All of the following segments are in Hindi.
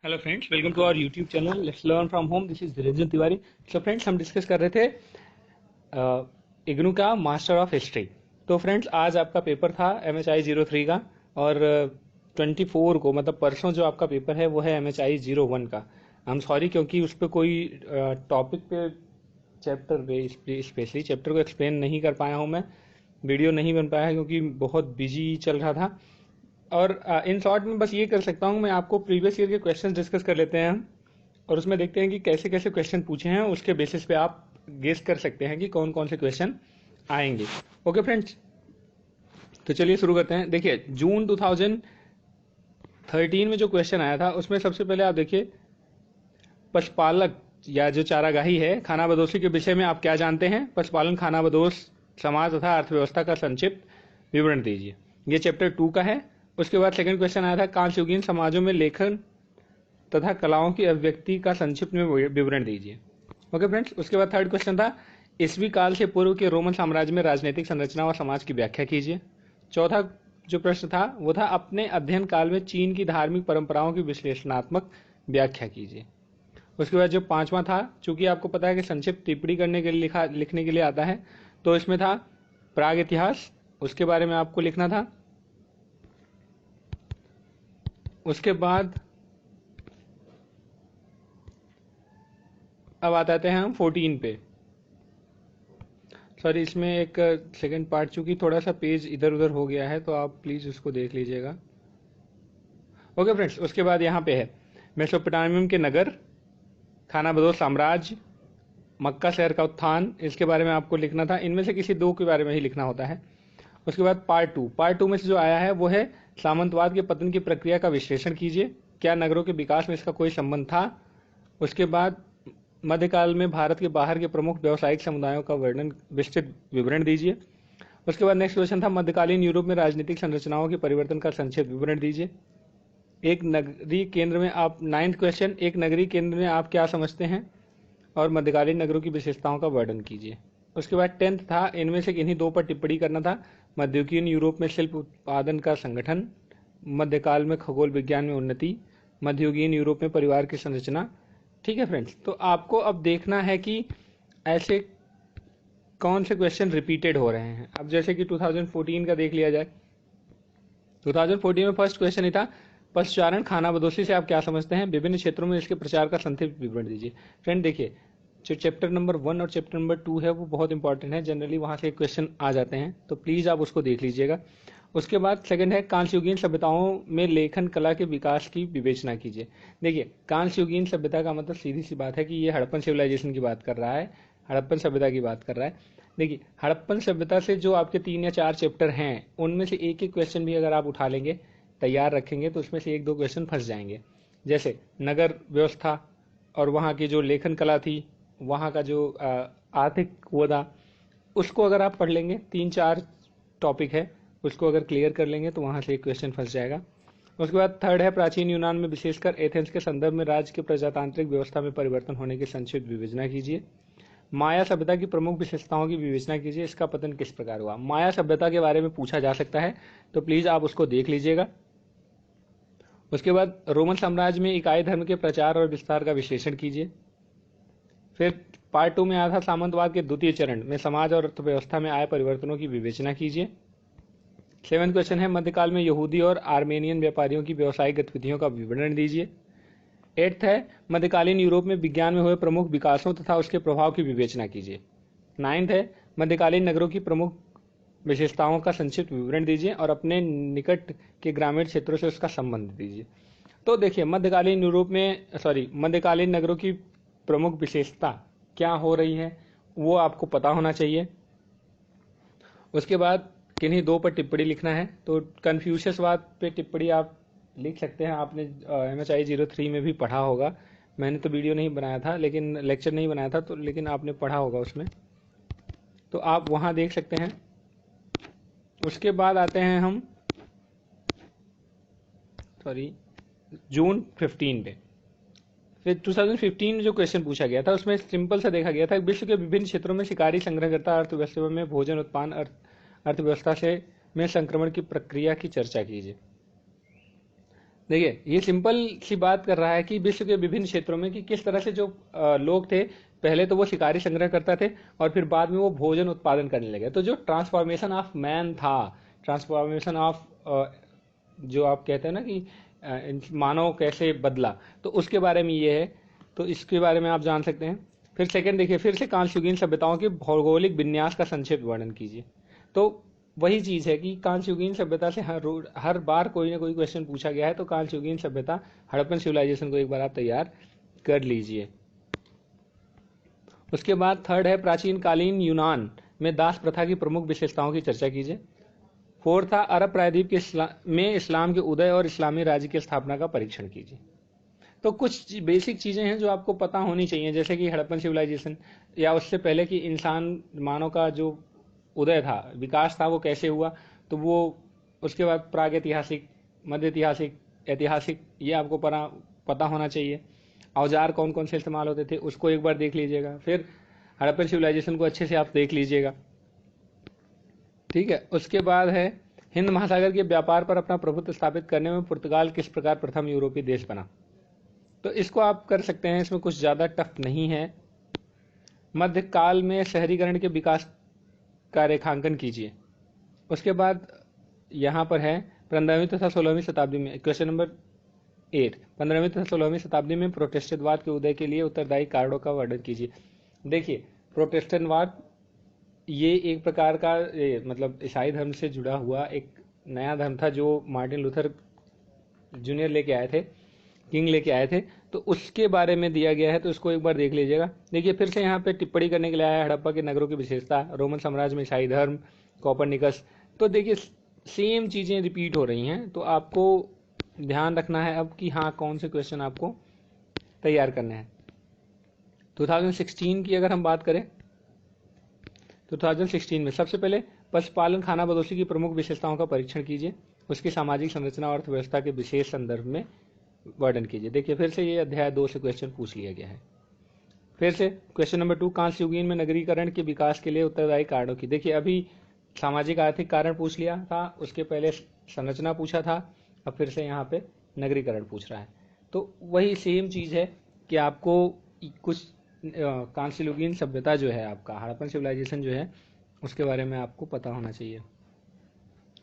Hello friends, welcome to our YouTube channel let's learn from home. This is Dhirendra Tiwari. So friends, हम डिस्कस कर रहे थे इग्नू का मास्टर ऑफ हिस्ट्री। तो फ्रेंड्स, आज आपका पेपर था MHI 03 का, और 24 को मतलब परसों जो आपका पेपर है वो है MHI 01 का। आई एम सॉरी, क्योंकि उस पर कोई टॉपिक पे चैप्टर पे स्पेशली चैप्टर को एक्सप्लेन नहीं कर पाया हूँ मैं। वीडियो नहीं बन पाया है क्योंकि बहुत बिजी चल रहा था। और इन शॉर्ट में बस ये कर सकता हूँ मैं, आपको प्रीवियस ईयर के क्वेश्चंस डिस्कस कर लेते हैं हम, और उसमें देखते हैं कि कैसे कैसे क्वेश्चन पूछे हैं। उसके बेसिस पे आप गेस कर सकते हैं कि कौन कौन से क्वेश्चन आएंगे। ओके फ्रेंड्स, तो चलिए शुरू करते हैं। देखिए, जून 2013 में जो क्वेश्चन आया था उसमें सबसे पहले आप देखिए, पशुपालक या जो चारागाही है, खाना बदोशी के विषय में आप क्या जानते हैं? पशुपालन, खाना बदोश, समाज तथा अर्थव्यवस्था का संक्षिप्त विवरण दीजिए। ये चैप्टर 2 का है। उसके बाद सेकंड क्वेश्चन आया था, कांस्ययुगीन समाजों में लेखन तथा कलाओं की अभिव्यक्ति का संक्षिप्त में विवरण दीजिए। ओके फ्रेंड्स, उसके बाद थर्ड क्वेश्चन था, ईस्वी काल से पूर्व के रोमन साम्राज्य में राजनीतिक संरचना व समाज की व्याख्या कीजिए। चौथा जो प्रश्न था वो था, अपने अध्ययन काल में चीन की धार्मिक परंपराओं की विश्लेषणात्मक व्याख्या कीजिए। उसके बाद जो पांचवा था, चूंकि आपको पता है कि संक्षिप्त टिप्पणी करने के लिए लिखने के लिए आता है, तो इसमें था प्राग इतिहास, उसके बारे में आपको लिखना था। उसके बाद अब आते हैं हम 14 पे। सॉरी, इसमें एक सेकंड पार्ट, चूंकि थोड़ा सा पेज इधर उधर हो गया है तो आप प्लीज उसको देख लीजिएगा। ओके फ्रेंड्स, उसके बाद यहाँ पे है मेसोपोटामियम के नगर, खाना बदोश साम्राज्य, मक्का शहर का उत्थान, इसके बारे में आपको लिखना था। इनमें से किसी दो के बारे में ही लिखना होता है। उसके बाद पार्ट टू में से जो आया है वो है, सामंतवाद के पतन की प्रक्रिया का विश्लेषण कीजिए, क्या नगरों के विकास में इसका कोई संबंध था। उसके बाद मध्यकाल में भारत के बाहर के प्रमुख व्यावसायिक समुदायों का वर्णन, विस्तृत विवरण दीजिए। उसके बाद नेक्स्ट क्वेश्चन था, मध्यकालीन यूरोप में राजनीतिक संरचनाओं के परिवर्तन का संक्षिप्त विवरण दीजिए। एक नगरीय केंद्र में आप, 9th क्वेश्चन, एक नगरीय केंद्र में आप क्या समझते हैं और मध्यकालीन नगरों की विशेषताओं का वर्णन कीजिए। उसके बाद 10th था, इनमें से किन्हीं दो पर टिप्पणी करना था। मध्ययुगीन यूरोप में शिल्प उत्पादन का संगठन, मध्यकाल में खगोल विज्ञान में उन्नति, मध्ययुगीन यूरोप में परिवार की संरचना। ठीक है फ्रेंड्स, तो आपको अब देखना है कि ऐसे कौन से क्वेश्चन रिपीटेड हो रहे हैं। अब जैसे कि 2014 का देख लिया जाए। 2014 में फर्स्ट क्वेश्चन ही था, पशुचारण खाना बदोशी से आप क्या समझते हैं, विभिन्न क्षेत्रों में इसके प्रचार का संक्षिप्त विवरण दीजिए। फ्रेंड देखिए, जो चैप्टर नंबर 1 और चैप्टर नंबर 2 है वो बहुत इंपॉर्टेंट है, जनरली वहां से क्वेश्चन आ जाते हैं, तो प्लीज आप उसको देख लीजिएगा। उसके बाद सेकंड है, कांस्ययुगीन सभ्यताओं में लेखन कला के विकास की विवेचना कीजिए। देखिए, कांस्ययुगीन सभ्यता का मतलब सीधी सी बात है कि ये हड़प्पन सिविलाइजेशन की बात कर रहा है, हड़प्पन सभ्यता की बात कर रहा है। देखिए, हड़प्पन सभ्यता से जो आपके 3 या 4 चैप्टर हैं, उनमें से एक एक क्वेश्चन भी अगर आप उठा लेंगे, तैयार रखेंगे, तो उसमें से एक दो क्वेश्चन फंस जाएंगे। जैसे नगर व्यवस्था और वहाँ की जो लेखन कला थी, वहाँ का जो आर्थिक वो था, उसको अगर आप पढ़ लेंगे, 3-4 टॉपिक है, उसको अगर क्लियर कर लेंगे तो वहाँ से एक क्वेश्चन फंस जाएगा। उसके बाद थर्ड है, प्राचीन यूनान में विशेषकर एथेंस के संदर्भ में राज्य के प्रजातांत्रिक व्यवस्था में परिवर्तन होने की संक्षिप्त विवेचना कीजिए। माया सभ्यता की प्रमुख विशेषताओं की विवेचना कीजिए, इसका पतन किस प्रकार हुआ। माया सभ्यता के बारे में पूछा जा सकता है, तो प्लीज आप उसको देख लीजिएगा। उसके बाद रोमन साम्राज्य में इकाई धर्म के प्रचार और विस्तार का विश्लेषण कीजिए। फिर पार्ट 2 में आया था, सामंतवाद के द्वितीय चरण में समाज और अर्थव्यवस्था में आए परिवर्तनों की विवेचना कीजिए। 7th क्वेश्चन है, मध्यकाल में यहूदी और आर्मेनियन व्यापारियों की व्यावसायिक गतिविधियों का विवरण दीजिए। 8th है, मध्यकालीन यूरोप में विज्ञान में हुए प्रमुख विकासों तथा उसके प्रभाव की विवेचना कीजिए। 9th है, मध्यकालीन नगरों की प्रमुख विशेषताओं का संक्षिप्त विवरण दीजिए और अपने निकट के ग्रामीण क्षेत्रों से उसका संबंध दीजिए। तो देखिए, मध्यकालीन नगरों की प्रमुख विशेषता क्या हो रही है वो आपको पता होना चाहिए। उसके बाद किन्हीं दो पर टिप्पणी लिखना है, तो कन्फ्यूशियसवाद पे टिप्पणी आप लिख सकते हैं। आपने MHI 03 में भी पढ़ा होगा, मैंने तो वीडियो नहीं बनाया था, लेकिन लेक्चर नहीं बनाया था, तो लेकिन आपने पढ़ा होगा उसमें, तो आप वहां देख सकते हैं। उसके बाद आते हैं हम जून 15 पे। फिर 2015 में जो क्वेश्चन पूछा गया था उसमें सिंपल सा देखा गया था, विश्व के विभिन्न क्षेत्रों में शिकारी संग्रहकर्ता अर्थव्यवस्था में भोजन उत्पादन अर्थव्यवस्था से में संक्रमण की प्रक्रिया की चर्चा कीजिए। देखिए ये सिंपल सी बात कर रहा है कि विश्व के विभिन्न क्षेत्रों में कि किस तरह से जो लोग थे, पहले तो वो शिकारी संग्रह करते थे और फिर बाद में वो भोजन उत्पादन करने लगे। तो जो ट्रांसफॉर्मेशन ऑफ मैन था, ट्रांसफॉर्मेशन ऑफ जो आप कहते हैं ना कि मानव कैसे बदला, तो उसके बारे में ये है। तो इसके बारे में आप जान सकते हैं। फिर सेकंड देखिए, फिर से कांस्ययुगीन सभ्यताओं के भौगोलिक विन्यास का संक्षिप्त वर्णन कीजिए। तो वही चीज़ है कि कांस्ययुगीन सभ्यता से हर बार कोई ना कोई क्वेश्चन पूछा गया है। तो कांस्ययुगीन सभ्यता, हड़प्पन सिविलाइजेशन को एक बार आप तैयार कर लीजिए। उसके बाद थर्ड है प्राचीन कालीन यूनान में दास प्रथा की प्रमुख विशेषताओं की चर्चा कीजिए। फोर्थ था अरब प्रायद्वीप में इस्लाम के उदय और इस्लामी राज्य की स्थापना का परीक्षण कीजिए। तो कुछ बेसिक चीजें हैं जो आपको पता होनी चाहिए, जैसे कि हड़प्पन सिविलाइजेशन या उससे पहले कि इंसान मानव का जो उदय था, विकास था, वो कैसे हुआ। तो वो उसके बाद प्राग ऐतिहासिक, मध्य ऐतिहासिक, ऐतिहासिक, ये आपको पता होना चाहिए। औजार कौन कौन से इस्तेमाल होते थे उसको एक बार देख लीजिएगा। फिर हड़प्पन सिविलाइजेशन को अच्छे से आप देख लीजिएगा, ठीक है। उसके बाद है हिंद महासागर के व्यापार पर अपना प्रभुत्व स्थापित करने में पुर्तगाल किस प्रकार प्रथम यूरोपीय देश बना। तो इसको आप कर सकते हैं, इसमें कुछ ज़्यादा टफ नहीं है। मध्यकाल में शहरीकरण के विकास का रेखांकन कीजिए। उसके बाद यहाँ पर है 15वीं तथा 16वीं शताब्दी में, क्वेश्चन नंबर 8, 15वीं तथा 16वीं शताब्दी में प्रोटेस्टेंटवाद के उदय के लिए उत्तरदायी कारणों का वर्णन कीजिए। देखिए प्रोटेस्टेंटवाद ये एक प्रकार का मतलब ईसाई धर्म से जुड़ा हुआ एक नया धर्म था जो मार्टिन लूथर जूनियर लेके आए थे, किंग लेके आए थे। तो उसके बारे में दिया गया है, तो इसको एक बार देख लीजिएगा। देखिए फिर से यहाँ पे टिप्पणी करने के लिए आया है हड़प्पा के नगरों की विशेषता, रोमन साम्राज्य में ईसाई धर्म, कोपरनिकस। तो देखिए सेम चीज़ें रिपीट हो रही हैं, तो आपको ध्यान रखना है अब कि हाँ कौन से क्वेश्चन आपको तैयार करने हैं। 2016 की अगर हम बात करें, 2016 में सबसे पहले पशुपालन खाना बदोशी की प्रमुख विशेषताओं का परीक्षण कीजिए। उसकी सामाजिक संरचना और अर्थव्यवस्था के विशेष संदर्भ में वर्णन कीजिए। देखिए फिर से ये अध्याय 2 से क्वेश्चन पूछ लिया गया है। फिर से क्वेश्चन नंबर 2, कांस्ययुगीन में नगरीकरण के विकास के लिए उत्तरदायी कारणों की। देखिए अभी सामाजिक आर्थिक कारण पूछ लिया था, उसके पहले संरचना पूछा था, अब फिर से यहाँ पे नगरीकरण पूछ रहा है। तो वही सेम चीज़ है कि आपको कुछ कांस्ययुगीन सभ्यता जो है, आपका हड़प्पन सिविलाइजेशन जो है, उसके बारे में आपको पता होना चाहिए।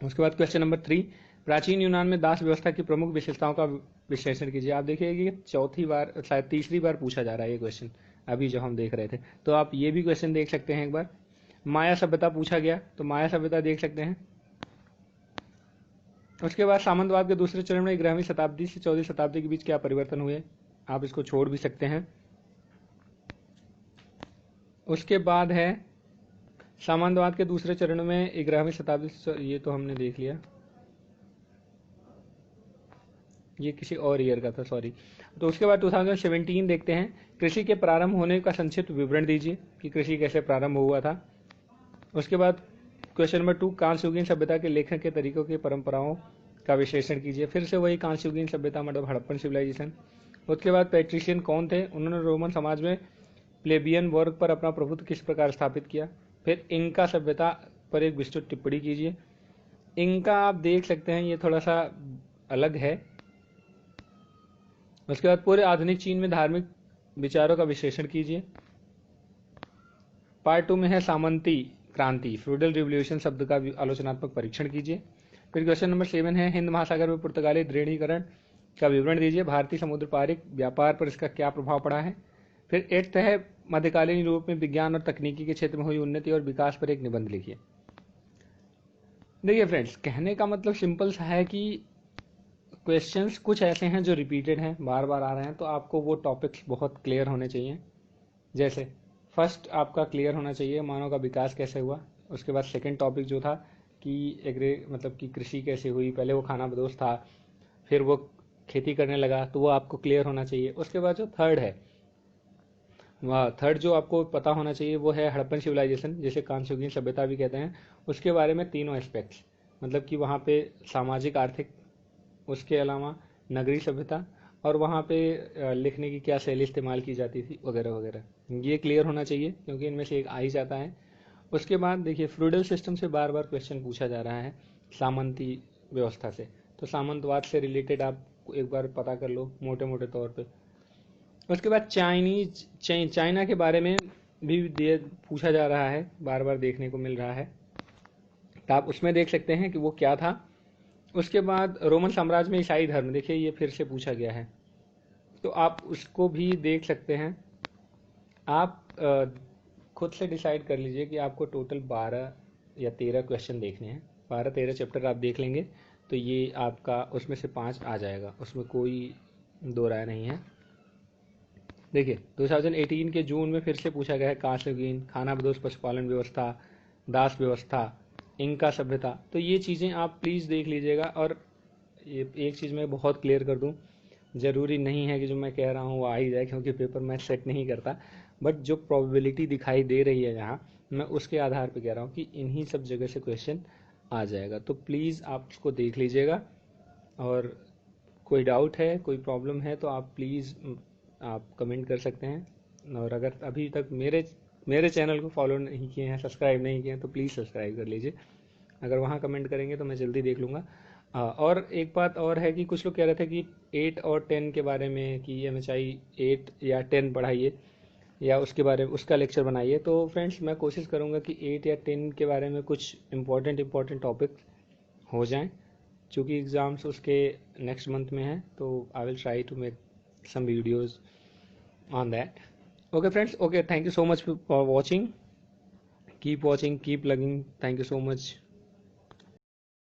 उसके बाद क्वेश्चन नंबर 3, प्राचीन यूनान में दास व्यवस्था की प्रमुख विशेषताओं का विश्लेषण कीजिए। आप देखिए कि चौथी बार, शायद तीसरी बार पूछा जा रहा है ये क्वेश्चन, अभी जो हम देख रहे थे। तो आप ये भी क्वेश्चन देख सकते हैं एक बार। माया सभ्यता पूछा गया, तो माया सभ्यता देख सकते हैं। उसके बाद सामंतवाद के दूसरे चरण में 11वीं शताब्दी से 14वीं शताब्दी के बीच क्या परिवर्तन हुए, आप इसको छोड़ भी सकते हैं। उसके बाद है सामंतवाद के दूसरे चरण में 11वीं शताब्दी से, ये तो हमने देख लिया, ये किसी और ईयर का था, सॉरी। तो उसके बाद 2017 देखते हैं, कृषि के प्रारंभ होने का संक्षिप्त विवरण दीजिए कि कृषि कैसे प्रारंभ हुआ था। उसके बाद क्वेश्चन नंबर 2, कांस्ययुगीन सभ्यता के लेखन के तरीकों की परंपराओं का विश्लेषण कीजिए। फिर से वही कांस्ययुगीन सभ्यता मतलब हड़प्पन सिविलाइजेशन। उसके बाद पैट्रिशियन कौन थे, उन्होंने रोमन समाज में प्लेबियन वर्ग पर अपना प्रभुत्व किस प्रकार स्थापित किया। फिर इंका सभ्यता पर एक विस्तृत टिप्पणी कीजिए। इंका आप देख सकते हैं, ये थोड़ा सा अलग है। उसके बाद पूरे आधुनिक चीन में धार्मिक विचारों का विश्लेषण कीजिए। पार्ट 2 में है सामंती क्रांति, फ्यूडल रिवोल्यूशन शब्द का आलोचनात्मक परीक्षण कीजिए। फिर क्वेश्चन नंबर 7 है हिंद महासागर में पुर्तगाली दृढ़ीकरण का विवरण दीजिए, भारतीय समुद्र पारिक व्यापार पर इसका क्या प्रभाव पड़ा है। फिर 8 है मध्यकालीन यूरोप में विज्ञान और तकनीकी के क्षेत्र में हुई उन्नति और विकास पर एक निबंध लिखिए। देखिए फ्रेंड्स, कहने का मतलब सिंपल सा है कि क्वेश्चंस कुछ ऐसे हैं जो रिपीटेड हैं, बार बार आ रहे हैं, तो आपको वो टॉपिक्स बहुत क्लियर होने चाहिए। जैसे फर्स्ट आपका क्लियर होना चाहिए मानव का विकास कैसे हुआ। उसके बाद सेकंड टॉपिक जो था कि मतलब कि कृषि कैसे हुई, पहले वो खाना बदोश था, फिर वो खेती करने लगा, तो वो आपको क्लियर होना चाहिए। उसके बाद जो थर्ड है, थर्ड जो आपको पता होना चाहिए वो है हड़प्पन सिविलाइजेशन, जिसे कांस्ययुगीन सभ्यता भी कहते हैं। उसके बारे में तीनों एस्पेक्ट्स, मतलब कि वहाँ पे सामाजिक आर्थिक, उसके अलावा नगरीय सभ्यता, और वहाँ पे लिखने की क्या शैली इस्तेमाल की जाती थी वगैरह वगैरह, ये क्लियर होना चाहिए क्योंकि इनमें से एक आ ही जाता है। उसके बाद देखिए फ्यूडल सिस्टम से बार बार क्वेश्चन पूछा जा रहा है, सामंती व्यवस्था से, तो सामंतवाद से रिलेटेड आप एक बार पता कर लो मोटे मोटे तौर पे। उसके बाद चाइना के बारे में भी पूछा जा रहा है, बार बार देखने को मिल रहा है, तो आप उसमें देख सकते हैं कि वो क्या था। उसके बाद रोमन साम्राज्य में ईसाई धर्म, देखिए ये फिर से पूछा गया है, तो आप उसको भी देख सकते हैं। आप खुद से डिसाइड कर लीजिए कि आपको टोटल 12 या 13 क्वेश्चन देखने हैं। 12-13 चैप्टर आप देख लेंगे तो ये आपका उसमें से 5 आ जाएगा, उसमें कोई दो राय नहीं है। देखिए 2018 के जून में फिर से पूछा गया है कांस्ययुगीन, खानाबदोश पशुपालन व्यवस्था, दास व्यवस्था, इंका सभ्यता। तो ये चीज़ें आप प्लीज़ देख लीजिएगा। और ये एक चीज़ मैं बहुत क्लियर कर दूं, ज़रूरी नहीं है कि जो मैं कह रहा हूँ वो आ ही जाए, क्योंकि पेपर मैं सेट नहीं करता, बट जो प्रोबेबिलिटी दिखाई दे रही है यहाँ, मैं उसके आधार पे कह रहा हूँ कि इन्हीं सब जगह से क्वेश्चन आ जाएगा। तो प्लीज़ आप उसको देख लीजिएगा। और कोई डाउट है, कोई प्रॉब्लम है तो आप प्लीज़ आप कमेंट कर सकते हैं। और अगर अभी तक मेरे चैनल को फॉलो नहीं किए हैं, सब्सक्राइब नहीं किए हैं, तो प्लीज़ सब्सक्राइब कर लीजिए। अगर वहाँ कमेंट करेंगे तो मैं जल्दी देख लूँगा। और एक बात और है कि कुछ लोग कह रहे थे कि 8 और 10 के बारे में कि MHI 8 या 10 पढ़ाइए, या उसके बारे में उसका लेक्चर बनाइए। तो फ्रेंड्स मैं कोशिश करूँगा कि 8 या 10 के बारे में कुछ इम्पोर्टेंट टॉपिक हो जाएं, क्योंकि एग्ज़ाम्स उसके नेक्स्ट मंथ में हैं। तो I will try to make some videos on that. Okay friends, okay, thank you so much for watching. Keep watching, keep plugging. Thank you so much.